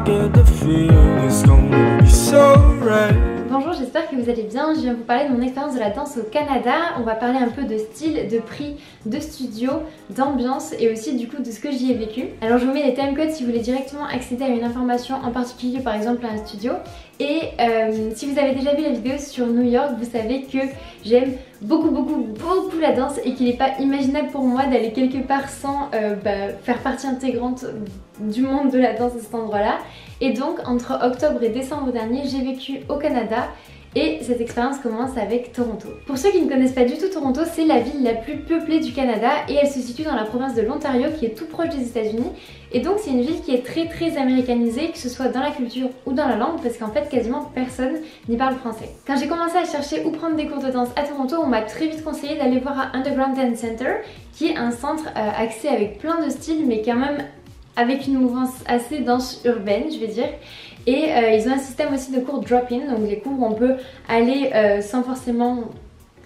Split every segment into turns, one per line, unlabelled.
get the feel it's gonna be so right.
Bonjour, j'espère que vous allez bien. Je viens vous parler de mon expérience de la danse au Canada. On va parler un peu de style, de prix, de studio, d'ambiance et aussi du coup de ce que j'y ai vécu. Alors je vous mets les timecodes si vous voulez directement accéder à une information en particulier, par exemple à un studio. Et si vous avez déjà vu la vidéo sur New York, vous savez que j'aime beaucoup la danse et qu'il n'est pas imaginable pour moi d'aller quelque part sans faire partie intégrante du monde de la danse à cet endroit-là. Et donc entre octobre et décembre dernier, j'ai vécu au Canada. Et cette expérience commence avec Toronto. Pour ceux qui ne connaissent pas du tout Toronto, c'est la ville la plus peuplée du Canada et elle se situe dans la province de l'Ontario qui est tout proche des États-Unis. Et donc c'est une ville qui est très américanisée, que ce soit dans la culture ou dans la langue, parce qu'en fait quasiment personne n'y parle français. Quand j'ai commencé à chercher où prendre des cours de danse à Toronto, on m'a très vite conseillé d'aller voir à Underground Dance Center, qui est un centre axé avec plein de styles, mais quand même avec une mouvance assez danse urbaine, je vais dire. Et ils ont un système aussi de cours drop-in, donc des cours où on peut aller sans forcément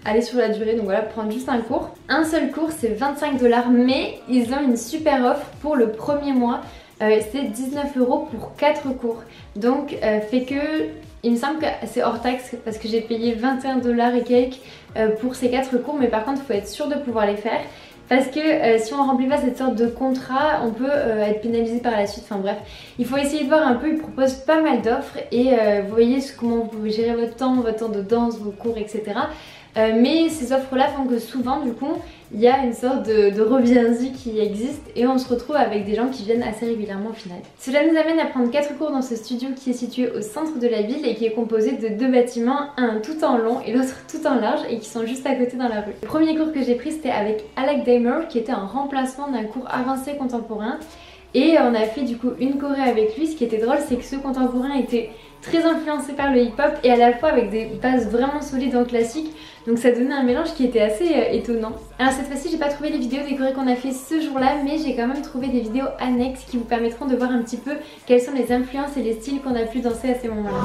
aller sur la durée, donc voilà, prendre juste un cours. Un seul cours c'est 25 $, mais ils ont une super offre pour le premier mois, c'est 19 € pour 4 cours. Donc fait que, il me semble que c'est hors taxe parce que j'ai payé 21 $ et quelques pour ces 4 cours, mais par contre il faut être sûr de pouvoir les faire. Parce que si on remplit pas cette sorte de contrat, on peut être pénalisé par la suite. Enfin bref, il faut essayer de voir un peu, ils proposent pas mal d'offres et vous voyez comment vous pouvez gérer votre temps de danse, vos cours, etc. Mais ces offres-là font que souvent, du coup, il y a une sorte de reviens-y qui existe et on se retrouve avec des gens qui viennent assez régulièrement au final. Cela nous amène à prendre 4 cours dans ce studio qui est situé au centre de la ville et qui est composé de 2 bâtiments, un tout en long et l'autre tout en large et qui sont juste à côté dans la rue. Le premier cours que j'ai pris c'était avec Alec Damer qui était un remplacement d'un cours avancé contemporain. Et on a fait du coup une choré avec lui. Ce qui était drôle c'est que ce contemporain était très influencé par le hip-hop et à la fois avec des bases vraiment solides en classique. Donc ça donnait un mélange qui était assez étonnant. Alors cette fois-ci j'ai pas trouvé les vidéos des chorés qu'on a fait ce jour-là, mais j'ai quand même trouvé des vidéos annexes qui vous permettront de voir un petit peu quelles sont les influences et les styles qu'on a pu danser à ces moments-là.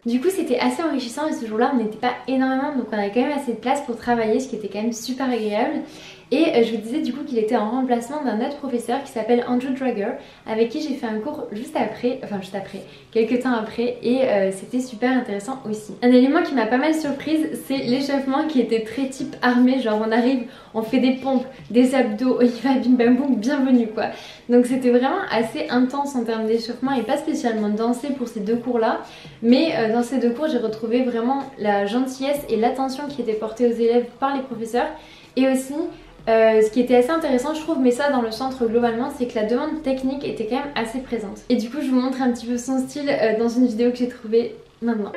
Du coup c'était assez enrichissant et ce jour-là on n'était pas énormément, donc on avait quand même assez de place pour travailler, ce qui était quand même super agréable. Et je vous disais du coup qu'il était en remplacement d'un autre professeur qui s'appelle Andrew Drager, avec qui j'ai fait un cours quelques temps après, et c'était super intéressant aussi. Un élément qui m'a pas mal surprise, c'est l'échauffement qui était très type armée, genre on arrive, on fait des pompes, des abdos, il va bim bam boum, bienvenue quoi. Donc c'était vraiment assez intense en termes d'échauffement et pas spécialement dansé pour ces deux cours là, mais dans ces deux cours j'ai retrouvé vraiment la gentillesse et l'attention qui était portée aux élèves par les professeurs. Et aussi ce qui était assez intéressant je trouve, mais ça dans le centre globalement, c'est que la demande technique était quand même assez présente. Et du coup je vous montre un petit peu son style dans une vidéo que j'ai trouvée maintenant.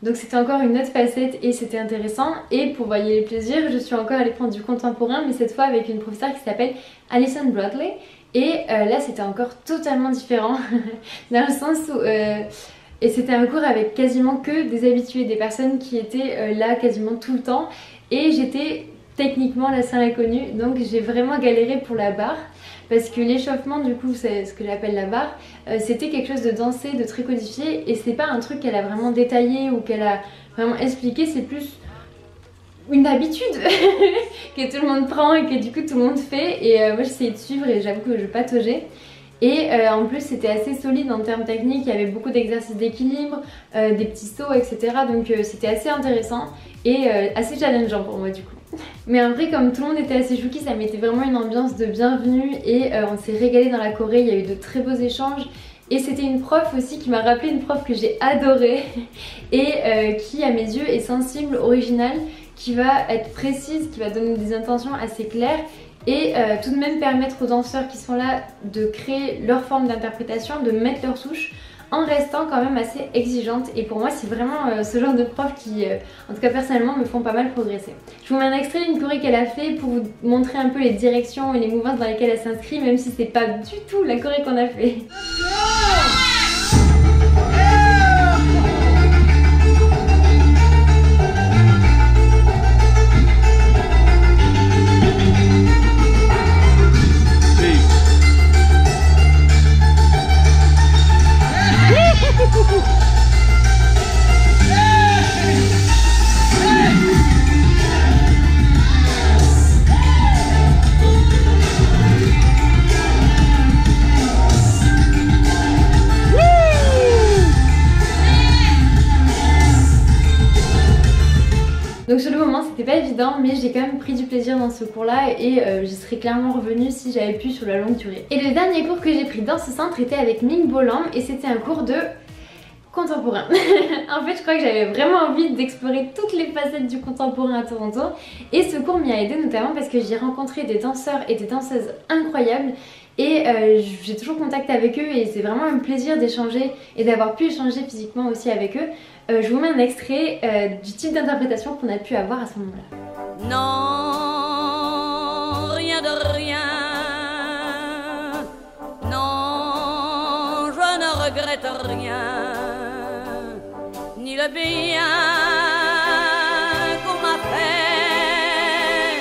Donc c'était encore une autre facette et c'était intéressant. Et pour voyer les plaisirs, je suis encore allée prendre du contemporain, mais cette fois avec une professeure qui s'appelle Alison Bradley. Et là c'était encore totalement différent dans le sens où et c'était un cours avec quasiment que des habitués, des personnes qui étaient là quasiment tout le temps. Et j'étais techniquement la seule inconnue, donc j'ai vraiment galéré pour la barre. Parce que l'échauffement, du coup, c'est ce que j'appelle la barre, c'était quelque chose de dansé, de très codifié, et c'est pas un truc qu'elle a vraiment détaillé ou qu'elle a vraiment expliqué, c'est plus une habitude que tout le monde prend et que du coup tout le monde fait. Et moi j'essayais de suivre et j'avoue que je pataugeais. Et en plus c'était assez solide en termes techniques, il y avait beaucoup d'exercices d'équilibre, des petits sauts, etc. Donc c'était assez intéressant et assez challengeant pour moi du coup. Mais en vrai, comme tout le monde était assez chouki, ça mettait vraiment une ambiance de bienvenue et on s'est régalé dans la Corée, il y a eu de très beaux échanges. Et c'était une prof aussi qui m'a rappelé une prof que j'ai adorée et qui à mes yeux est sensible, originale, qui va être précise, qui va donner des intentions assez claires et tout de même permettre aux danseurs qui sont là de créer leur forme d'interprétation, de mettre leur touche en restant quand même assez exigeante. Et pour moi c'est vraiment ce genre de prof qui, en tout cas personnellement, me font pas mal progresser. Je vous mets un extrait d'une choré qu'elle a fait pour vous montrer un peu les directions et les mouvements dans lesquels elle s'inscrit, même si c'est pas du tout la choré qu'on a fait. Donc sur le moment c'était pas évident, mais j'ai quand même pris du plaisir dans ce cours là et j'y serais clairement revenue si j'avais pu sur la longue durée. Et le dernier cours que j'ai pris dans ce centre était avec Ming Bolam et c'était un cours de contemporain. En fait je crois que j'avais vraiment envie d'explorer toutes les facettes du contemporain à Toronto et ce cours m'y a aidé notamment parce que j'ai rencontré des danseurs et des danseuses incroyables. Et j'ai toujours contact avec eux et c'est vraiment un plaisir d'échanger et d'avoir pu échanger physiquement aussi avec eux. Je vous mets un extrait du type d'interprétation qu'on a pu avoir à ce moment-là.
Non, rien de rien. Non, je ne regrette rien. Ni le bien qu'on m'a fait,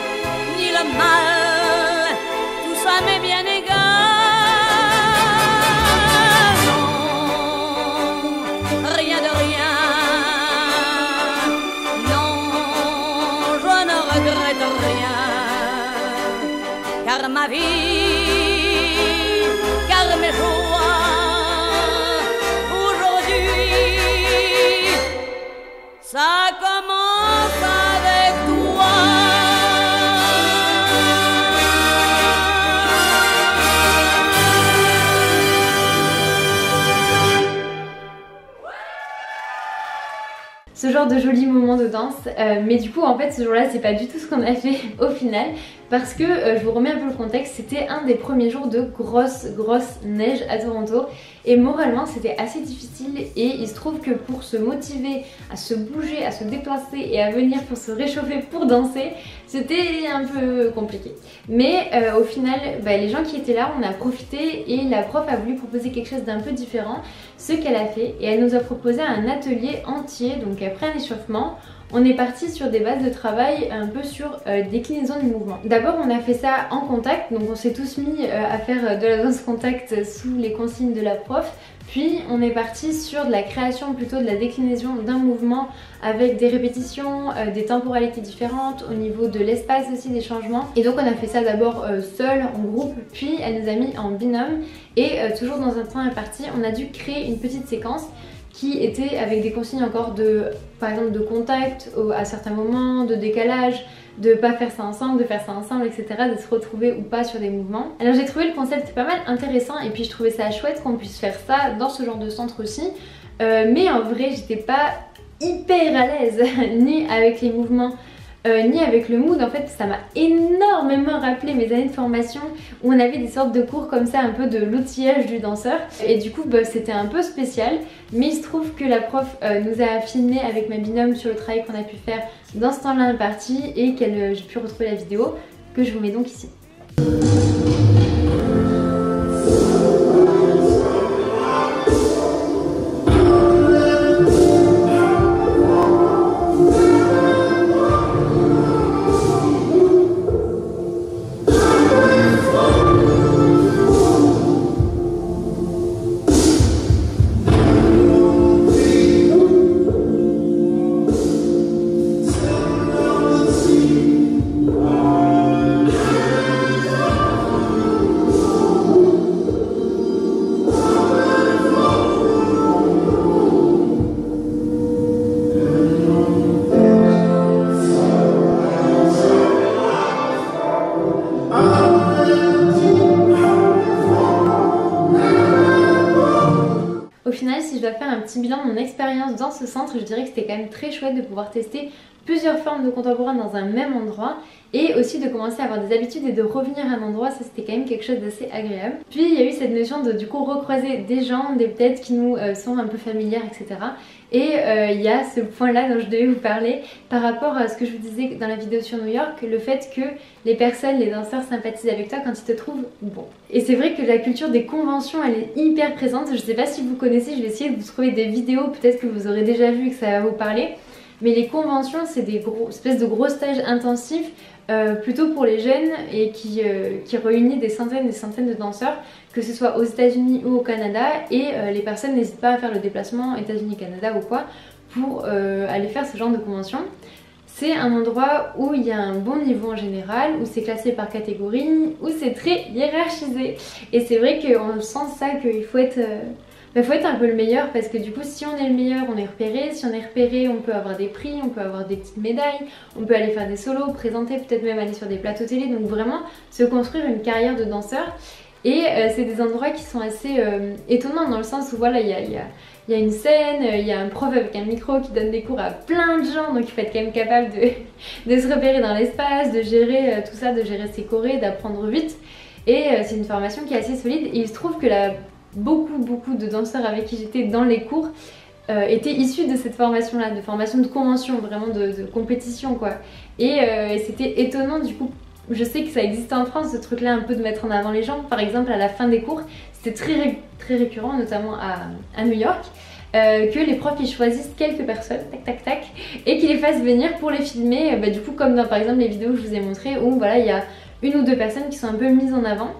ni le mal. Tout ça m'est bien égal. Car ma vie, car mes joies, aujourd'hui, ça commence avec toi.
Ce genre de jolis moments de danse, mais du coup en fait ce jour-là c'est pas du tout ce qu'on a fait au final parce que je vous remets un peu le contexte, c'était un des premiers jours de grosse neige à Toronto et moralement c'était assez difficile et il se trouve que pour se motiver à se bouger, à se déplacer et à venir pour se réchauffer pour danser, c'était un peu compliqué. Mais au final les gens qui étaient là, on a profité et la prof a voulu proposer quelque chose d'un peu différent, ce qu'elle a fait, et elle nous a proposé un atelier entier. Donc après un échauffement, on est parti sur des bases de travail un peu sur déclinaison du mouvement. D'abord on a fait ça en contact, donc on s'est tous mis à faire de la danse contact sous les consignes de la prof. Puis on est parti sur de la création plutôt de la déclinaison d'un mouvement avec des répétitions, des temporalités différentes, au niveau de l'espace aussi des changements. Et donc on a fait ça d'abord seul, en groupe, puis elle nous a mis en binôme et toujours dans un temps imparti, on a dû créer une petite séquence qui était avec des consignes encore de, par exemple, de contact à certains moments, de décalage, de pas faire ça ensemble, de faire ça ensemble, etc., de se retrouver ou pas sur des mouvements. Alors j'ai trouvé le concept pas mal intéressant et puis je trouvais ça chouette qu'on puisse faire ça dans ce genre de centre aussi, mais en vrai j'étais pas hyper à l'aise ni avec les mouvements ni avec le mood. En fait ça m'a énormément rappelé mes années de formation où on avait des sortes de cours comme ça, un peu de l'outillage du danseur, et du coup c'était un peu spécial, mais il se trouve que la prof nous a filmé avec ma binôme sur le travail qu'on a pu faire dans ce temps-là imparti et j'ai pu retrouver la vidéo que je vous mets donc ici. petit bilan de mon expérience dans ce centre, je dirais que c'était quand même très chouette de pouvoir tester plusieurs formes de contemporain dans un même endroit et aussi de commencer à avoir des habitudes et de revenir à un endroit, ça c'était quand même quelque chose d'assez agréable. Puis il y a eu cette notion de du coup recroiser des gens, des têtes qui nous sont un peu familières, etc. Et il y a ce point là dont je devais vous parler par rapport à ce que je vous disais dans la vidéo sur New York, le fait que les personnes, les danseurs sympathisent avec toi quand ils te trouvent bon. Et c'est vrai que la culture des conventions elle est hyper présente, je sais pas si vous connaissez, je vais essayer de vous trouver des vidéos peut-être que vous aurez déjà vu et que ça va vous parler. Mais les conventions c'est des espèces de gros stages intensifs plutôt pour les jeunes et qui réunit des centaines de danseurs, que ce soit aux États-Unis ou au Canada, et les personnes n'hésitent pas à faire le déplacement États-Unis-Canada ou quoi pour aller faire ce genre de convention. C'est un endroit où il y a un bon niveau en général, où c'est classé par catégorie, où c'est très hiérarchisé. Et c'est vrai qu'on sent ça qu'il faut être... faut être un peu le meilleur parce que du coup si on est le meilleur on est repéré, si on est repéré on peut avoir des prix, on peut avoir des petites médailles, on peut aller faire des solos, présenter, peut-être même aller sur des plateaux télé, donc vraiment se construire une carrière de danseur. Et c'est des endroits qui sont assez étonnants dans le sens où voilà il y a une scène, il y a un prof avec un micro qui donne des cours à plein de gens, donc il faut être quand même capable de se repérer dans l'espace, de gérer tout ça, de gérer ses chorés, d'apprendre vite. Et c'est une formation qui est assez solide et il se trouve que beaucoup de danseurs avec qui j'étais dans les cours étaient issus de cette formation là, de formation de convention, vraiment de compétition quoi. Et c'était étonnant du coup, je sais que ça existe en France ce truc là un peu de mettre en avant les gens, par exemple à la fin des cours, c'était très récurrent notamment à New York. Que les profs ils choisissent quelques personnes, tac, et qu'ils les fassent venir pour les filmer, du coup comme dans par exemple les vidéos que je vous ai montrées où voilà il y a une ou deux personnes qui sont un peu mises en avant.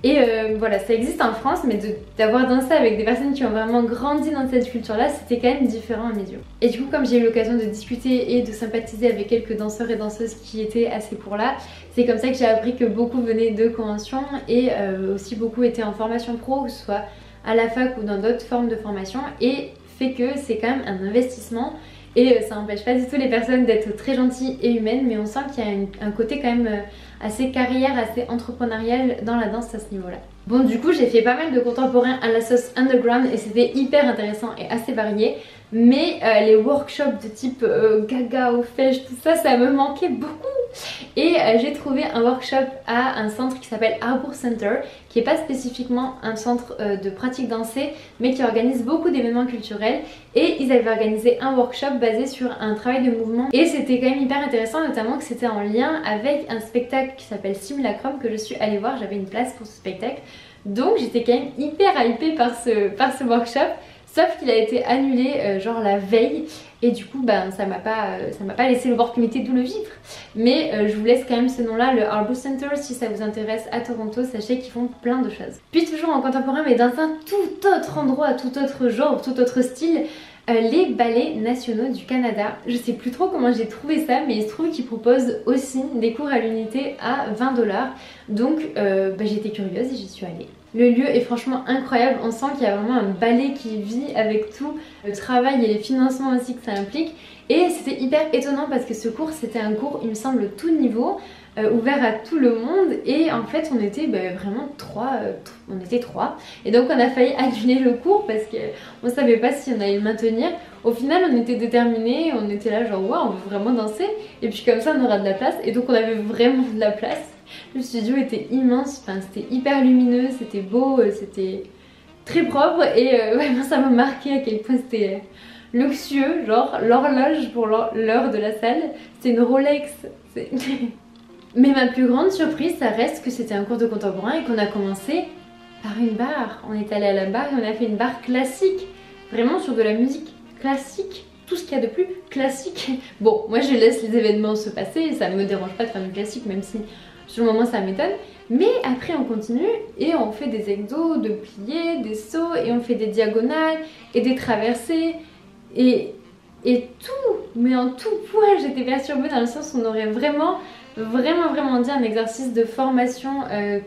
Et voilà, ça existe en France, mais d'avoir dansé avec des personnes qui ont vraiment grandi dans cette culture-là, c'était quand même différent à mes yeux. Et du coup, comme j'ai eu l'occasion de discuter et de sympathiser avec quelques danseurs et danseuses qui étaient à ces cours-là, c'est comme ça que j'ai appris que beaucoup venaient de conventions et aussi beaucoup étaient en formation pro, que ce soit à la fac ou dans d'autres formes de formation, et fait que c'est quand même un investissement. Et ça n'empêche pas du tout les personnes d'être très gentilles et humaines, mais on sent qu'il y a un côté quand même assez carrière, assez entrepreneurial dans la danse à ce niveau-là. Bon, du coup j'ai fait pas mal de contemporains à la sauce underground et c'était hyper intéressant et assez varié. Mais les workshops de type gaga au fèche, tout ça, ça me manquait beaucoup. Et j'ai trouvé un workshop à un centre qui s'appelle Harbour Center, qui n'est pas spécifiquement un centre de pratique dansée, mais qui organise beaucoup d'événements culturels. Et ils avaient organisé un workshop basé sur un travail de mouvement. Et c'était quand même hyper intéressant, notamment que c'était en lien avec un spectacle qui s'appelle Simulacrum, que je suis allée voir, j'avais une place pour ce spectacle. Donc j'étais quand même hyper hypée par ce workshop. Sauf qu'il a été annulé genre la veille et du coup ça m'a pas laissé l'opportunité de le vivre. Mais je vous laisse quand même ce nom là, le Harbour Center, si ça vous intéresse à Toronto, sachez qu'ils font plein de choses. Puis toujours en contemporain mais dans un tout autre endroit, tout autre genre, tout autre style, les ballets nationaux du Canada. Je sais plus trop comment j'ai trouvé ça, mais il se trouve qu'ils proposent aussi des cours à l'unité à 20 $. Donc j'étais curieuse et j'y suis allée. Le lieu est franchement incroyable, on sent qu'il y a vraiment un ballet qui vit avec tout le travail et les financements aussi que ça implique. Et c'était hyper étonnant parce que ce cours c'était un cours, il me semble, tout niveau, ouvert à tout le monde. Et en fait on était vraiment on était trois. Et donc on a failli annuler le cours parce qu'on savait pas si on allait le maintenir. Au final on était déterminés, on était là genre waouh on veut vraiment danser. Et puis comme ça on aura de la place, et donc on avait vraiment de la place. Le studio était immense, enfin, c'était hyper lumineux, c'était beau, c'était très propre et vraiment ça m'a marqué à quel point c'était luxueux, genre l'horloge pour l'heure de la salle, c'était une Rolex. Mais ma plus grande surprise ça reste que c'était un cours de contemporain et qu'on a commencé par une barre. On est allé à la barre et on a fait une barre classique, vraiment sur de la musique classique. Tout ce qu'il y a de plus classique. Bon, moi je laisse les événements se passer, ça me dérange pas de faire du classique même si sur le moment ça m'étonne. Mais après on continue et on fait des exos, de pliés, des sauts et on fait des diagonales et des traversées et tout. Mais en tout point j'étais perturbée dans le sens où on aurait vraiment dit un exercice de formation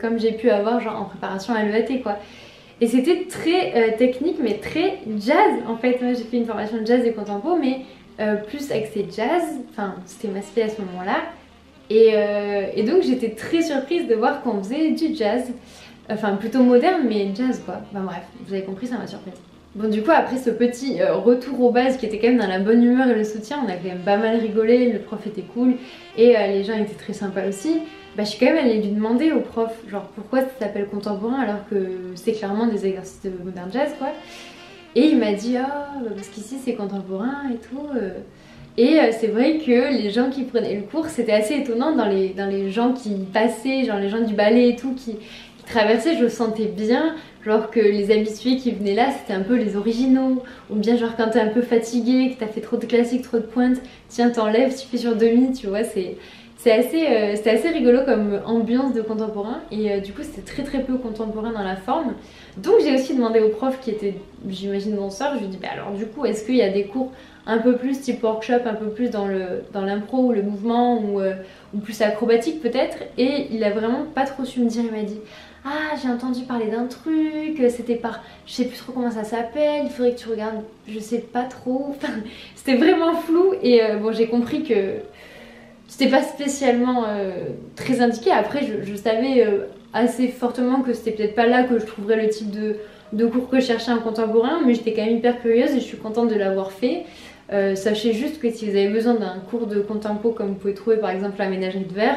comme j'ai pu avoir genre en préparation à l'EAT quoi. Et c'était très technique mais très jazz en fait. Moi j'ai fait une formation de jazz et contempo mais plus axée jazz, enfin c'était ma spé à ce moment là. Et donc j'étais très surprise de voir qu'on faisait du jazz, enfin plutôt moderne mais jazz quoi. Enfin bref, vous avez compris, ça m'a surprise. Bon du coup après ce petit retour aux bases qui était quand même dans la bonne humeur et le soutien, on a quand même pas mal rigolé, le prof était cool et les gens étaient très sympas aussi. Bah je suis quand même allée lui demander au prof genre pourquoi ça s'appelle contemporain alors que c'est clairement des exercices de modern jazz quoi. Et il m'a dit ah bah parce qu'ici c'est contemporain et tout. Et c'est vrai que les gens qui prenaient le cours, c'était assez étonnant dans les gens qui passaient, genre les gens du ballet et tout qui traversaient, je sentais bien genre que les habitués qui venaient là c'était un peu les originaux, ou bien genre quand t'es un peu fatigué, que t'as fait trop de classiques, trop de pointes, tiens t'enlèves, tu fais sur demi, tu vois, c'était assez rigolo comme ambiance de contemporain et du coup c'était très peu contemporain dans la forme. Donc j'ai aussi demandé au prof qui était j'imagine danseur, je lui ai dit bah alors du coup est-ce qu'il y a des cours un peu plus type workshop, un peu plus dans l'impro ou le mouvement ou plus acrobatique peut-être, et il a vraiment pas trop su me dire, il m'a dit ah j'ai entendu parler d'un truc, c'était par je sais plus trop comment ça s'appelle, il faudrait que tu regardes, je sais pas trop, enfin c'était vraiment flou et bon j'ai compris que c'était pas spécialement très indiqué. Après je savais assez fortement que c'était peut-être pas là que je trouverais le type de cours que je cherchais en contemporain, mais j'étais quand même hyper curieuse et je suis contente de l'avoir fait. Sachez juste que si vous avez besoin d'un cours de contempo comme vous pouvez trouver par exemple la ménagerie de verre,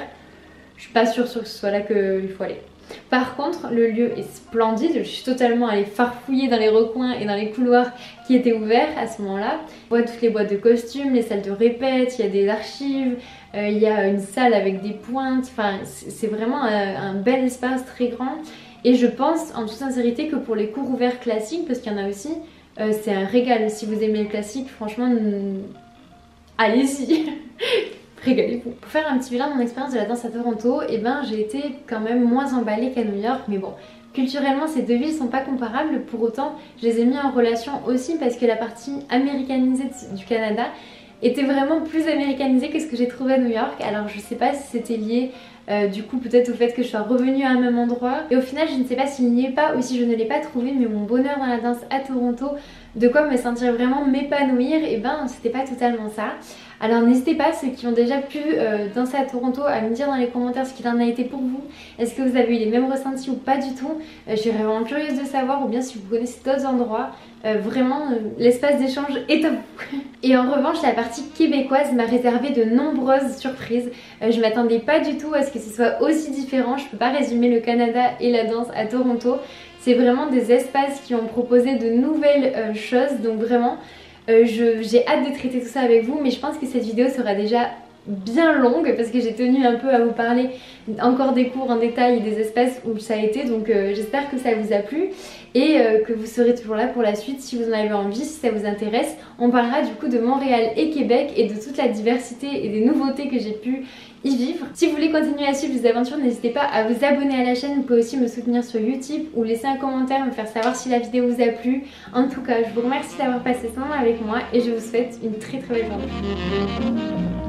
je suis pas sûre que ce soit là qu'il faut aller. Par contre le lieu est splendide, je suis totalement allée farfouiller dans les recoins et dans les couloirs qui étaient ouverts à ce moment là. On voit toutes les boîtes de costumes, les salles de répète, il y a des archives, il y a une salle avec des pointes, enfin c'est vraiment un bel espace très grand. Et je pense en toute sincérité que pour les cours ouverts classiques, parce qu'il y en a aussi, c'est un régal. Si vous aimez le classique, franchement, allez-y, régalez-vous. Pour faire un petit bilan de mon expérience de la danse à Toronto, eh ben, j'ai été quand même moins emballée qu'à New York, mais bon, culturellement ces deux villes sont pas comparables, pour autant je les ai mis en relation aussi parce que la partie américanisée du Canada était vraiment plus américanisée que ce que j'ai trouvé à New York. Alors je sais pas si c'était lié du coup peut-être au fait que je sois revenue à un même endroit, et au final je ne sais pas s'il n'y est pas ou si je ne l'ai pas trouvé, mais mon bonheur dans la danse à Toronto, de quoi me sentir vraiment m'épanouir, et ben c'était pas totalement ça. Alors n'hésitez pas, ceux qui ont déjà pu danser à Toronto, à me dire dans les commentaires ce qu'il en a été pour vous. Est-ce que vous avez eu les mêmes ressentis ou pas du tout? Je suis vraiment curieuse de savoir, ou bien si vous connaissez d'autres endroits. Vraiment, l'espace d'échange est à vous. Et en revanche, la partie québécoise m'a réservé de nombreuses surprises. Je m'attendais pas du tout à ce que ce soit aussi différent. Je peux pas résumer le Canada et la danse à Toronto. C'est vraiment des espaces qui ont proposé de nouvelles choses. Donc vraiment, j'ai hâte de traiter tout ça avec vous. Mais je pense que cette vidéo sera déjà bien longue parce que j'ai tenu un peu à vous parler encore des cours en détail et des espaces où ça a été, donc j'espère que ça vous a plu et que vous serez toujours là pour la suite si vous en avez envie, si ça vous intéresse. On parlera du coup de Montréal et Québec et de toute la diversité et des nouveautés que j'ai pu y vivre. Si vous voulez continuer à suivre les aventures, n'hésitez pas à vous abonner à la chaîne. Vous pouvez aussi me soutenir sur YouTube ou laisser un commentaire, me faire savoir si la vidéo vous a plu. En tout cas, je vous remercie d'avoir passé ce moment avec moi et je vous souhaite une très belle journée.